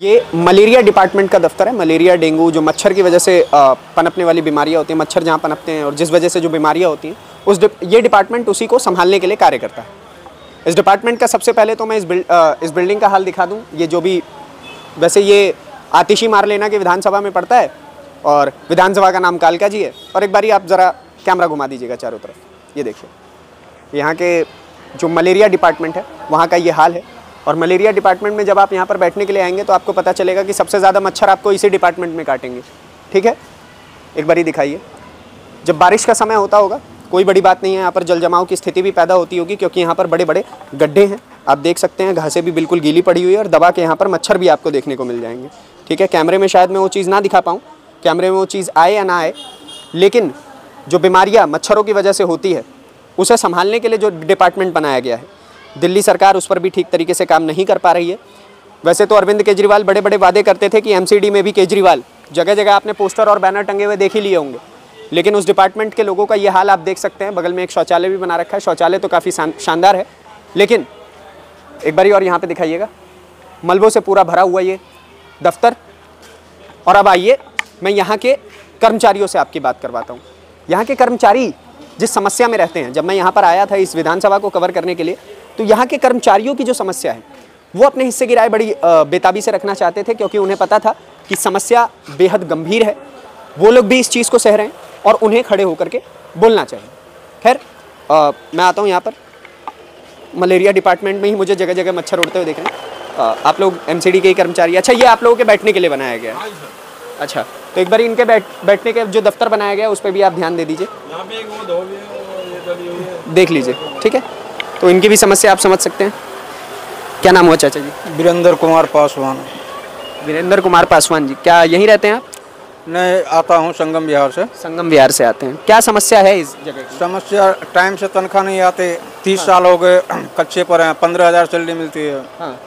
ये malaria department का दफ्तर है। मलेरिया, डेंगू, जो मच्छर की वजह से पनपने वाली बीमारियां होती हैं, मच्छर जहां पनपते हैं और जिस वजह से जो बीमारियां होती हैं, ये डिपार्टमेंट उसी को संभालने के लिए कार्य करता है। इस डिपार्टमेंट का सबसे पहले तो मैं इस बिल्डिंग का हाल दिखा दूं। ये जो भी, वैसे ये आतिशी मार लेना के विधानसभा में पड़ता है और विधानसभा का नाम कालका जी है। और एक बारी आप ज़रा कैमरा घुमा दीजिएगा चारों तरफ, ये देखिए यहाँ के जो मलेरिया डिपार्टमेंट है वहाँ का ये हाल है। और मलेरिया डिपार्टमेंट में जब आप यहाँ पर बैठने के लिए आएंगे तो आपको पता चलेगा कि सबसे ज़्यादा मच्छर आपको इसी डिपार्टमेंट में काटेंगे। ठीक है, एक बारी दिखाइए। जब बारिश का समय होता होगा, कोई बड़ी बात नहीं है, यहाँ पर जल जमाव की स्थिति भी पैदा होती होगी क्योंकि यहाँ पर बड़े बड़े गड्ढे हैं। आप देख सकते हैं घासें भी बिल्कुल गीली पड़ी हुई है और दबा के यहाँ पर मच्छर भी आपको देखने को मिल जाएंगे। ठीक है, कैमरे में शायद मैं वो चीज़ ना दिखा पाऊँ, कैमरे में वो चीज़ आए या ना आए, लेकिन जो बीमारियाँ मच्छरों की वजह से होती है उसे संभालने के लिए जो डिपार्टमेंट बनाया गया है, दिल्ली सरकार उस पर भी ठीक तरीके से काम नहीं कर पा रही है। वैसे तो अरविंद केजरीवाल बड़े बड़े वादे करते थे कि एमसीडी में भी केजरीवाल, जगह जगह आपने पोस्टर और बैनर टंगे हुए देख ही लिए होंगे, लेकिन उस डिपार्टमेंट के लोगों का ये हाल आप देख सकते हैं। बगल में एक शौचालय भी बना रखा है, शौचालय तो काफ़ी शानदार है, लेकिन एक बारी और यहाँ पे दिखाइएगा, मलबों से पूरा भरा हुआ ये दफ्तर। और अब आइए मैं यहाँ के कर्मचारियों से आपकी बात करवाता हूँ। यहाँ के कर्मचारी जिस समस्या में रहते हैं, जब मैं यहाँ पर आया था इस विधानसभा को कवर करने के लिए, तो यहाँ के कर्मचारियों की जो समस्या है वो अपने हिस्से की राय बड़ी बेताबी से रखना चाहते थे, क्योंकि उन्हें पता था कि समस्या बेहद गंभीर है। वो लोग भी इस चीज़ को सह रहे हैं और उन्हें खड़े होकर के बोलना चाहिए। खैर, मैं आता हूँ यहाँ पर मलेरिया डिपार्टमेंट में ही मुझे जगह जगह मच्छर उड़ते हुए देख रहे हैं। आप लोग एमसीडी के ही कर्मचारी? अच्छा, ये आप लोगों के बैठने के लिए बनाया गया है? अच्छा, तो एक बार इनके बैठने के जो दफ्तर बनाया गया है उस पर भी आप ध्यान दे दीजिए, देख लीजिए। ठीक है, तो इनकी भी समस्या आप समझ सकते हैं। क्या नाम हुआ चाचा जी? वीरेंद्र कुमार पासवान। वीरेंद्र कुमार पासवान जी, क्या यहीं रहते हैं आप? मैं आता हूँ संगम विहार से। संगम विहार से आते हैं। क्या समस्या है इस जगह की? समस्या, टाइम से तनख्वाह नहीं आते, 30 साल हो गए कच्चे पर हैं, 15,000 सैलरी मिलती है। हाँ,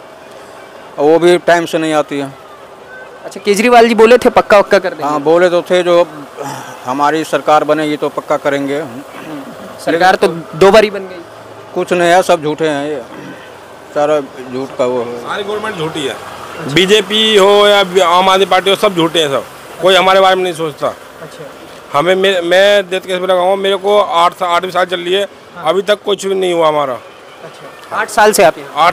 वो भी टाइम से नहीं आती है। अच्छा, केजरीवाल जी बोले थे पक्का वक्का कर देंगे? हाँ, बोले तो थे, जो हमारी सरकार बनेगी तो पक्का करेंगे। सरकार तो 2 बारी बन गई। कुछ नहीं है, सब झूठे हैं, ये सारा झूठ का वो है। सारी गवर्नमेंट झूठी है। बीजेपी हो या आम आदमी पार्टी हो, सब झूठे हैं सब। कोई हमारे बारे में नहीं सोचता। अच्छा, हमें मैं देश के लगा हूँ, मेरे को 8 साल चल रही है, अभी तक कुछ भी नहीं हुआ हमारा। अच्छा, 8 साल से आप यहाँ?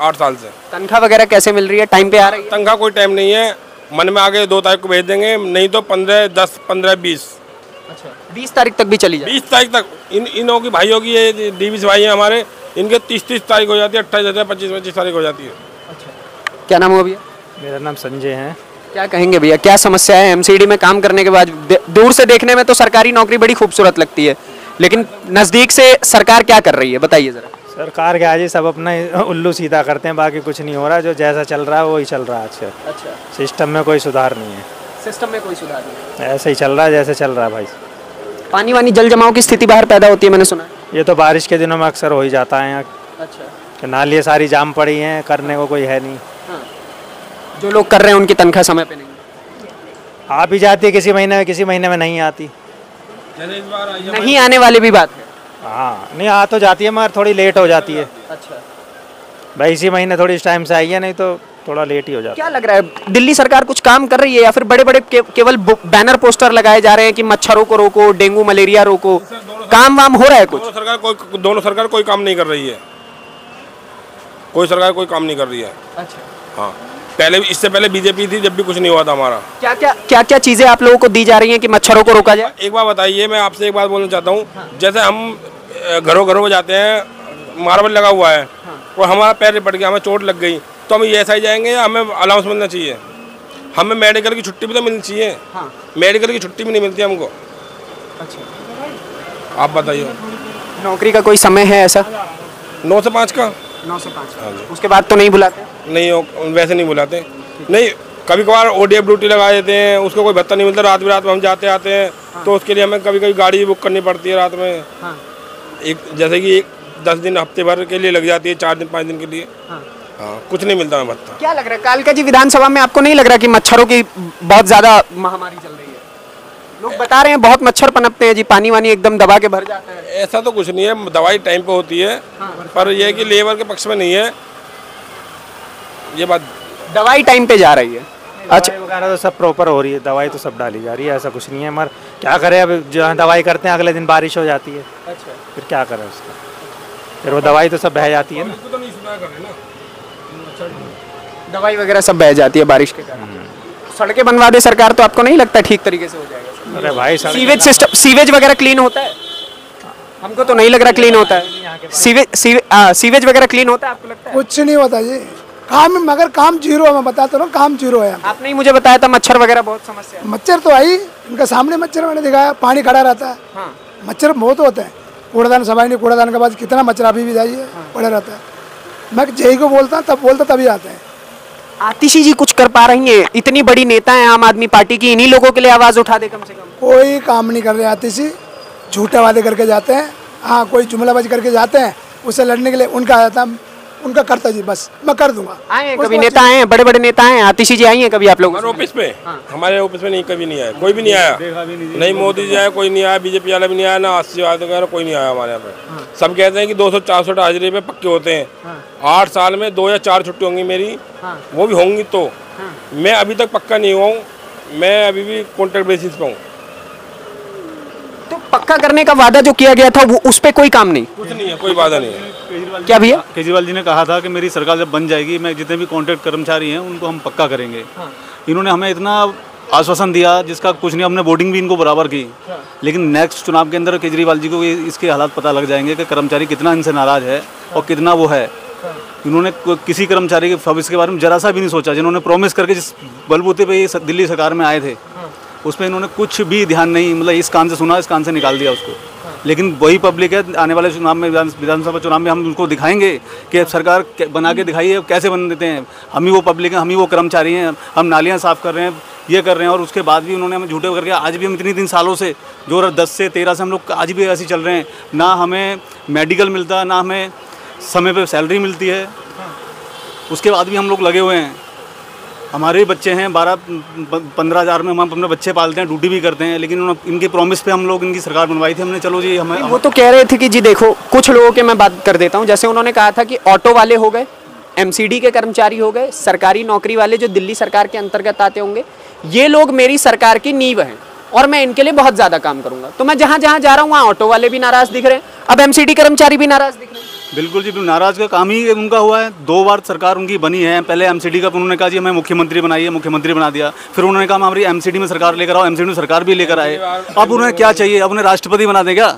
8 साल से। तनख्वाह वगैरह कैसे मिल रही है? टाइम पे आ रही है? तनख्वाह कोई टाइम नहीं है, मन में आगे 2 तारीख को भेज देंगे, नहीं तो 15, 10, 15, 20। अच्छा, 20 तारीख तक भी चली जाए? 20 तारीख तक। इनों की भाइयों की, ये डीवीस भाई हैं हमारे, इनके 30 तारीख हो जाती है, 28 होता है, 25 तारीख हो जाती है। अच्छा, क्या नाम हुआ भैया? मेरा नाम संजय है। क्या कहेंगे भैया, क्या समस्या है? एमसीडी में काम करने के बाद दूर से देखने में तो सरकारी नौकरी बड़ी खूबसूरत लगती है, लेकिन नज़दीक से सरकार क्या कर रही है, बताइए ज़रा। सरकार क्या जी, सब अपना उल्लू सीधा करते हैं, बाकी कुछ नहीं हो रहा। जो जैसा चल रहा है वही चल रहा है। अच्छा, सिस्टम में कोई सुधार नहीं है। सिस्टम में कोई सुधार नहीं, ऐसे ही चल रहा है जैसे चल रहा है भाई। पानी वानी जल जमाव की स्थिति बाहर पैदा होती है, मैंने सुना है। ये तो बारिश के दिनों में अक्सर हो ही जाता है यहाँ। अच्छा, नालियाँ सारी जाम पड़ी हैं, करने को कोई है नहीं। हाँ, जो लोग कर रहे हैं उनकी तनख्वाह समय पे नहीं आ भी जाती है किसी महीने में, किसी महीने में नहीं आती। नहीं आने वाली भी बात है। हाँ, नहीं आ तो जाती है मगर थोड़ी लेट हो जाती है। अच्छा, भाई इसी महीने थोड़ी इस टाइम से आई है, नहीं तो थोड़ा लेट ही हो जाता है। क्या लग रहा है, दिल्ली सरकार कुछ काम कर रही है या फिर बड़े बड़े केवल बैनर पोस्टर लगाए जा रहे हैं कि मच्छरों को रोको, डेंगू मलेरिया रोको? काम वाम हो रहा है कुछ? दोनों सरकार कोई काम नहीं कर रही है। कोई सरकार कोई काम नहीं कर रही है। अच्छा, हाँ, पहले इससे पहले बीजेपी थी, जब भी कुछ नहीं हुआ था हमारा। क्या चीजें आप लोगों को दी जा रही हैं कि मच्छरों को रोका जाए? एक बार बताइए, मैं आपसे एक बात बोलना चाहता हूँ। हाँ। जैसे हम घरों में जाते हैं, मार्बल लगा हुआ है। हाँ। और हमारा पैर रिपट गया, हमें चोट लग गई, तो हम ये ऐसा ही जाएंगे या हमें अलाउंस मिलना चाहिए? हमें मेडिकल की छुट्टी भी तो मिलनी चाहिए। हाँ। मेडिकल की छुट्टी भी नहीं मिलती हमको। अच्छा, आप बताइए। नौकरी का कोई समय है ऐसा? 9 से 5 का। 9 से 5। हाँ, उसके बाद तो नहीं बुलाते? नहीं, वैसे नहीं बुलाते। नहीं, कभी कभार ODF ड्यूटी लगा देते हैं, उसको कोई भत्ता नहीं मिलता। रात में हम जाते आते हैं। हाँ। तो उसके लिए हमें कभी कभी गाड़ी बुक करनी पड़ती है रात में। हाँ। जैसे कि 10 दिन, हफ्ते भर के लिए लग जाती है, 4 दिन 5 दिन के लिए। हाँ। हाँ, कुछ नहीं मिलता हमें भत्ता। क्या लग रहा है कालका जी, विधानसभा में आपको नहीं लग रहा कि मच्छरों की बहुत ज्यादा महामारी चल रही है? लोग बता रहे हैं बहुत मच्छर पनपते हैं जी, पानी वानी एकदम दबा के भर जाता है। ऐसा तो कुछ नहीं है, दवाई टाइम पे होती है। हाँ। पर यह है कि लेबर के पक्ष में नहीं है ये बात। दवाई टाइम पे जा रही है? अच्छा, दवाई वगैरह तो सब प्रॉपर हो रही है, दवाई तो सब डाली जा रही है, ऐसा कुछ नहीं है। मगर क्या करें, अब जहाँ दवाई करते हैं अगले दिन बारिश हो जाती है। अच्छा, फिर क्या करें उसका, फिर वो दवाई तो सब बह जाती है ना। दवाई वगैरह सब बह जाती है बारिश के कारण। सड़कें बनवा दे सरकार तो आपको नहीं लगता ठीक तरीके से हो जाएगा? अरे भाई सीवेज सिस्टम, सीवेज वगैरह क्लीन होता है? हमको तो नहीं लग रहा क्लीन होता है। सीवेज वगैरह क्लीन होता है आपको लगता है? कुछ नहीं होता जी, काम मगर काम जीरो है, मैं बताता हूँ काम जीरो है। आपने ही मुझे बताया था मच्छर वगैरह बहुत समस्या है। मच्छर तो आई, इनका सामने मच्छर मैंने दिखाया, पानी खड़ा रहता है। हाँ। मच्छर बहुत होते हैं, कूड़ादान सफाई नहीं, कूड़ादान के बाद कितना मच्छर अभी भी जाइए पड़ा रहता है। मैं जेई को बोलता तब बोलता तभी आते हैं। आतिशी जी कुछ कर पा रही हैं? इतनी बड़ी नेता है आम आदमी पार्टी की, इन्हीं लोगों के लिए आवाज उठा दे कम से कम। कोई काम नहीं कर रहे आतिशी, झूठे वादे करके जाते हैं। हाँ, कोई जुमलाबाजी करके जाते हैं, उससे लड़ने के लिए उनका आता, उनका करता जी बस मैं कर दूंगा। आए हैं कभी नेता, आए हैं बड़े बड़े नेता हैं, आतिशी जी आई हैं कभी आप लोग? ऑफिस पे हमारे ऑफिस में नहीं, कभी नहीं आया, कोई भी नहीं आया, नहीं मोदी जी आया, कोई नहीं आया, बीजेपी वाला भी नहीं आया, ना आशीर्वाद वगैरह कोई नहीं आया हमारे यहाँ पे। सब कहते हैं कि 200-400 हाजिरी पे पक्के होते हैं। 8 साल में 2 या 4 छुट्टी होंगी मेरी, वो भी होंगी तो मैं अभी तक पक्का नहीं हुआ हूँ, मैं अभी भी कॉन्ट्रैक्ट बेसिस पे हूँ। तो पक्का करने का वादा जो किया गया था वो उस पे कोई काम नहीं? कुछ नहीं है, कोई वादा नहीं है। क्या भैया? केजरीवाल जी ने कहा था कि मेरी सरकार जब बन जाएगी मैं जितने भी कॉन्ट्रैक्ट कर्मचारी हैं उनको हम पक्का करेंगे। इन्होंने हमें इतना आश्वासन दिया जिसका कुछ नहीं, हमने वोटिंग भी इनको बराबर की। लेकिन नेक्स्ट चुनाव के अंदर केजरीवाल जी को इसके हालात पता लग जाएंगे कि कर्मचारी कितना इनसे नाराज है और कितना वो है। इन्होंने किसी कर्मचारी के भविष्य के बारे में जरा सा भी नहीं सोचा। जिन्होंने प्रॉमिस करके जिस बलबूते पे ये दिल्ली सरकार में आए थे उस पर इन्होंने कुछ भी ध्यान नहीं, मतलब इस कान से सुना इस कान से निकाल दिया उसको। लेकिन वही पब्लिक है, आने वाले चुनाव में, विधानसभा चुनाव में हम उनको दिखाएंगे कि सरकार बना के दिखाइए कैसे बन देते हैं। हम ही वो पब्लिक हैं, हम ही वो कर्मचारी हैं, हम नालियाँ साफ़ कर रहे हैं, ये कर रहे हैं। और उसके बाद भी उन्होंने हमें झूठे करके, आज भी हम इतनी दिन सालों से जो 10 से 13 से हम लोग आज भी ऐसे चल रहे हैं। ना हमें मेडिकल मिलता, ना हमें समय पर सैलरी मिलती है, उसके बाद भी हम लोग लगे हुए हैं। हमारे बच्चे हैं 12-15 हज़ार में हम अपने बच्चे पालते हैं, ड्यूटी भी करते हैं। लेकिन इनकी प्रॉमिस पे हम लोग इनकी सरकार बनवाई थी हमने, चलो जी हमें। वो तो कह रहे थे कि जी देखो, कुछ लोगों के मैं बात कर देता हूँ, जैसे उन्होंने कहा था कि ऑटो वाले हो गए, एमसीडी के कर्मचारी हो गए, सरकारी नौकरी वाले जो दिल्ली सरकार के अंतर्गत आते होंगे, ये लोग मेरी सरकार की नींव हैं और मैं इनके लिए बहुत ज़्यादा काम करूंगा। तो मैं जहाँ जहाँ जा रहा हूँ वहाँ ऑटो वाले भी नाराज़ दिख रहे हैं, अब एमसीडी कर्मचारी भी नाराज़ दिख रहे हैं। बिल्कुल जी, नाराज का काम ही उनका हुआ है। 2 बार सरकार उनकी बनी है। पहले एमसीडी का उन्होंने कहा जी हमें मुख्यमंत्री बनाइए, मुख्यमंत्री बना दिया। फिर उन्होंने कहा हमारी एमसीडी में सरकार लेकर आओ, एमसीडी में सरकार भी लेकर आए। अब उन्हें क्या चाहिए? अब उन्हें राष्ट्रपति बना दें क्या?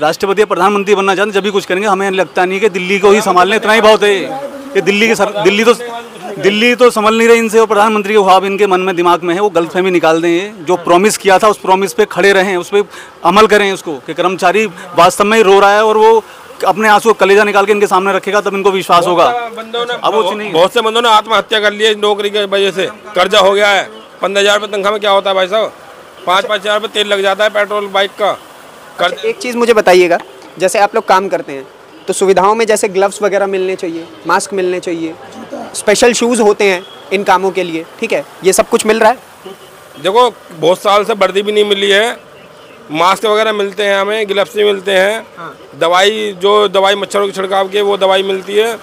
राष्ट्रपति प्रधानमंत्री बनना चाहते जब भी कुछ करेंगे। हमें लगता नहीं कि दिल्ली को ही संभालने इतना ही बहुत है कि दिल्ली तो संभल नहीं रही इनसे। और प्रधानमंत्री के ख्वाब इनके मन में, दिमाग में है, वो गलतफहमी निकाल दें। जो प्रॉमिस किया था उस प्रॉमिस पे खड़े रहें, उस पर अमल करें उसको, कि कर्मचारी वास्तव में रो रहा है और वो अपने आंसू कलेजा निकाल के इनके सामने रखेगा तब इनको विश्वास होगा। अब बहुत से बंदों ने आत्महत्या कर ली है नौकरी की वजह से, कर्जा हो गया है। 15,000 रुपये तनख्वाह में क्या होता है भाई साहब? 5-5 हज़ार रुपये तेल लग जाता है पेट्रोल बाइक का। एक चीज़ मुझे बताइएगा, जैसे आप लोग काम करते हैं तो सुविधाओं में जैसे ग्लव्स वगैरह मिलने चाहिए, मास्क मिलने चाहिए, स्पेशल शूज़ होते हैं इन कामों के लिए, ठीक है, ये सब कुछ मिल रहा है? देखो बहुत साल से वर्दी भी नहीं मिली है, मास्क वगैरह मिलते हैं हमें, ग्लव्स भी मिलते हैं, दवाई जो दवाई मच्छरों की छिड़काव की वो दवाई मिलती है,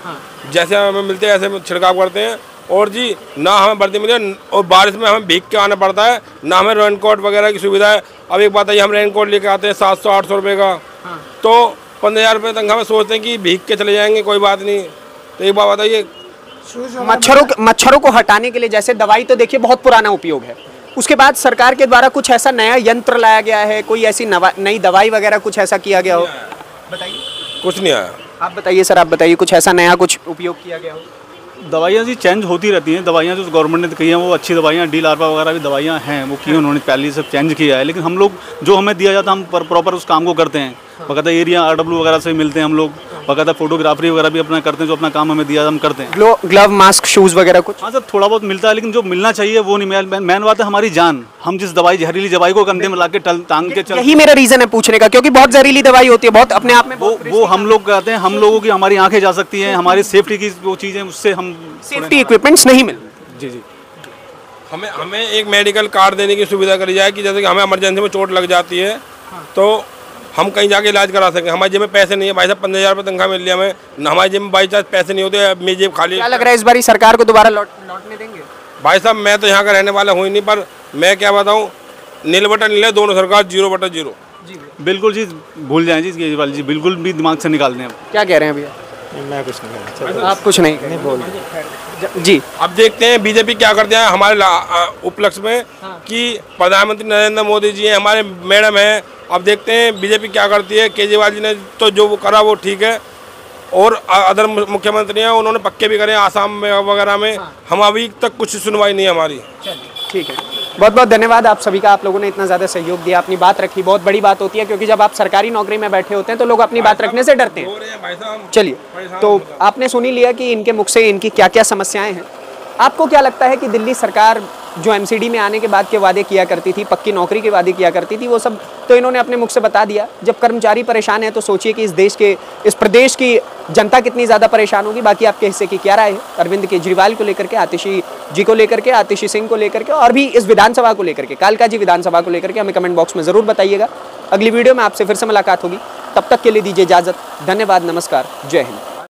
जैसे हमें मिलते हैं ऐसे छिड़काव करते हैं। और जी ना हमें वर्दी मिले और बारिश में हमें भीग के आना पड़ता है, ना हमें रेन कोट वगैरह की सुविधा है। अब एक बात है, हम रेन कोट लेके आते हैं 700-800 रुपये का, तो 15,000 रुपये तनख्वाह में सोचते हैं कि भीग के चले जाएंगे, कोई बात नहीं। तो एक बात बताइए, मच्छरों को हटाने के लिए जैसे दवाई तो देखिए बहुत पुराना उपयोग है, उसके बाद सरकार के द्वारा कुछ ऐसा नया यंत्र लाया गया है, कोई ऐसी नई दवाई वगैरह कुछ ऐसा किया गया हो? बताइए। कुछ नहीं आया। आप बताइए सर, आप बताइए, कुछ ऐसा नया कुछ उपयोग किया गया हो? दवाइयाँ जी चेंज होती रहती हैं। दवाइयाँ जो गवर्नमेंट ने कही हैं वो अच्छी दवाइयाँ, डी लार्वा वगैरह भी दवाइयाँ हैं, वो की उन्होंने पहले से चेंज किया है। लेकिन हम लोग जो हमें दिया जाता है हम प्रॉपर उस काम को करते हैं। बकायदा एरिया RW वगैरह से मिलते हैं हम लोग, बकायदा फोटोग्राफी वगैरह भी अपना करते हैं, जो अपना काम हमें दिया हम करते हैं। ग्लव, मास्क, शूज़ वगैरह कुछ? हाँ सर, थोड़ा बहुत मिलता है, लेकिन जो मिलना चाहिए वो नहीं। मेन बात है हमारी जान। हम जिस दवाई, जहरीली दवाई को कंधे में लाके टांग के चल, यही मेरा रीजन है पूछने का, क्योंकि बहुत जहरीली दवाई होती है, बहुत अपने आप में वो हम लोग कहते हैं, हम लोगों की हमारी आंखें जा सकती हैं, हमारी सेफ्टी की वो चीज़ें, उससे हम सेफ्टी इक्विपमेंट्स नहीं मिल। जी हमें एक मेडिकल कार्ड देने की सुविधा करी जाए कि जैसे कि हमें इमरजेंसी में चोट लग जाती है तो हम कहीं जाके इलाज करा सकें। हमारे जेब में पैसे नहीं है भाई साहब, 15,000 रुपये तनख्वाह मिल रही है हमें, हमारे जेब में बाई चांस पैसे नहीं होते, मेरी जेब खाली। क्या लग रहा है इस बार सरकार को दोबारा लौटने देंगे? भाई साहब मैं तो यहाँ का रहने वाला हूँ ही नहीं, पर मैं क्या बताऊँ, नील बटन नीले, दोनों सरकार 0/0। बिल्कुल जी, भूल जाएं जी केजरीवाल जी, बिल्कुल भी दिमाग से निकाल दें। क्या कह रहे हैं भैया? मैं कुछ नहीं कहना, आप कुछ नहीं बोल जी। अब देखते हैं बीजेपी क्या करते हैं हमारे उपलक्ष्य में कि प्रधानमंत्री नरेंद्र मोदी जी हैं, हमारे मैडम हैं। अब देखते हैं बीजेपी क्या करती है। केजरीवाल जी ने तो जो वो करा वो ठीक है, और अदर मुख्यमंत्री हैं उन्होंने पक्के भी करे आसाम में वगैरह में। हम अभी तक कुछ सुनवाई नहीं है हमारी। ठीक है, बहुत बहुत धन्यवाद आप सभी का, आप लोगों ने इतना ज़्यादा सहयोग दिया, अपनी बात रखी। बहुत बड़ी बात होती है, क्योंकि जब आप सरकारी नौकरी में बैठे होते हैं तो लोग अपनी बात रखने से डरते हैं। चलिए, तो आपने सुन ही लिया कि इनके मुख से इनकी क्या क्या समस्याएं हैं। आपको क्या लगता है कि दिल्ली सरकार जो एमसीडी में आने के बाद के वादे किया करती थी, पक्की नौकरी के वादे किया करती थी, वो सब तो इन्होंने अपने मुख से बता दिया। जब कर्मचारी परेशान है तो सोचिए कि इस प्रदेश की जनता कितनी ज़्यादा परेशान होगी। बाकी आपके हिस्से की क्या राय है अरविंद केजरीवाल को लेकर के, आतिशी जी को लेकर के, आतिशी सिंह को लेकर के, और भी इस विधानसभा को लेकर के, कालकाजी विधानसभा को लेकर के हमें कमेंट बॉक्स में ज़रूर बताइएगा। अगली वीडियो में आपसे फिर से मुलाकात होगी, तब तक के लिए दीजिए इजाज़त। धन्यवाद, नमस्कार, जय हिंद।